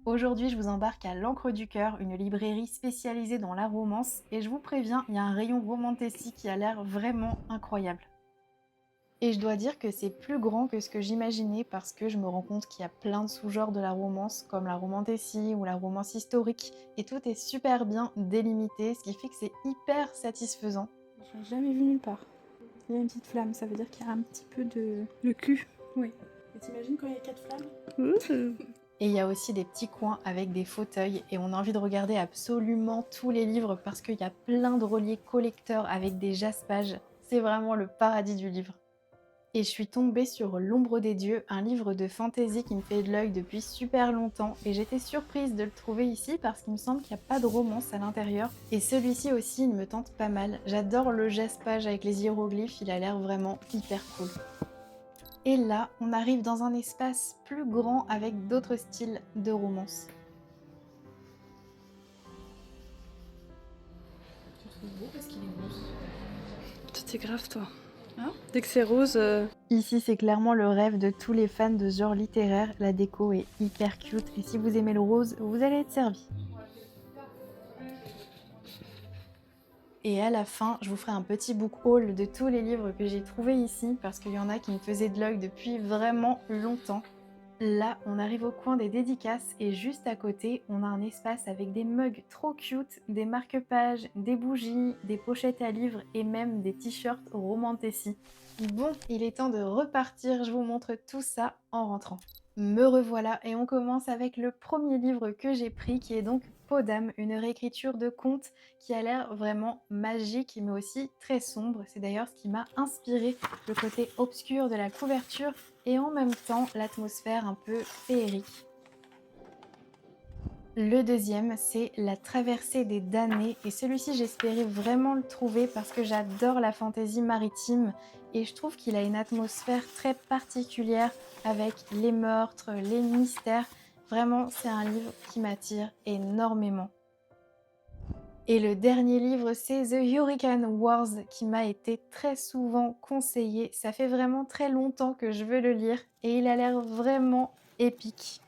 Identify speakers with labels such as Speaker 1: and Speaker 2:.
Speaker 1: Aujourd'hui, je vous embarque à l'Encre du Cœur, une librairie spécialisée dans la romance, et je vous préviens, il y a un rayon romantasy qui a l'air vraiment incroyable. Et je dois dire que c'est plus grand que ce que j'imaginais parce que je me rends compte qu'il y a plein de sous-genres de la romance, comme la romantasy ou la romance historique, et tout est super bien délimité, ce qui fait que c'est hyper satisfaisant.
Speaker 2: Je l'ai jamais vu nulle part. Il y a une petite flamme, ça veut dire qu'il y a un petit peu de cul. Oui. Et t'imagines quand il y a 4 flammes?
Speaker 1: Et il y a aussi des petits coins avec des fauteuils et on a envie de regarder absolument tous les livres parce qu'il y a plein de reliés collecteurs avec des jaspages. C'est vraiment le paradis du livre. Et je suis tombée sur L'ombre des dieux, un livre de fantasy qui me fait de l'œil depuis super longtemps et j'étais surprise de le trouver ici parce qu'il me semble qu'il n'y a pas de romance à l'intérieur. Et celui-ci aussi, il me tente pas mal. J'adore le jaspage avec les hiéroglyphes, il a l'air vraiment hyper cool. Et là, on arrive dans un espace plus grand avec d'autres styles de romance.
Speaker 2: Tu le trouves beau parce qu'il est rose.
Speaker 3: Toi, t'es grave, toi.
Speaker 2: Hein?
Speaker 3: Dès que c'est rose,
Speaker 1: Ici, c'est clairement le rêve de tous les fans de ce genre littéraire. La déco est hyper cute et si vous aimez le rose, vous allez être servi. Et à la fin, je vous ferai un petit book haul de tous les livres que j'ai trouvés ici parce qu'il y en a qui me faisaient de l'œil depuis vraiment longtemps. Là, on arrive au coin des dédicaces et juste à côté, on a un espace avec des mugs trop cute, des marque-pages, des bougies, des pochettes à livres et même des t-shirts romantasy. Bon, il est temps de repartir, je vous montre tout ça en rentrant. Me revoilà et on commence avec le premier livre que j'ai pris qui est donc Peau d'âme, une réécriture de conte qui a l'air vraiment magique mais aussi très sombre. C'est d'ailleurs ce qui m'a inspiré, le côté obscur de la couverture et en même temps l'atmosphère un peu féerique. Le deuxième, c'est La traversée des damnés et celui-ci j'espérais vraiment le trouver parce que j'adore la fantaisie maritime et je trouve qu'il a une atmosphère très particulière avec les meurtres, les mystères. Vraiment, c'est un livre qui m'attire énormément. Et le dernier livre, c'est The Hurricane Wars qui m'a été très souvent conseillé. Ça fait vraiment très longtemps que je veux le lire et il a l'air vraiment épique.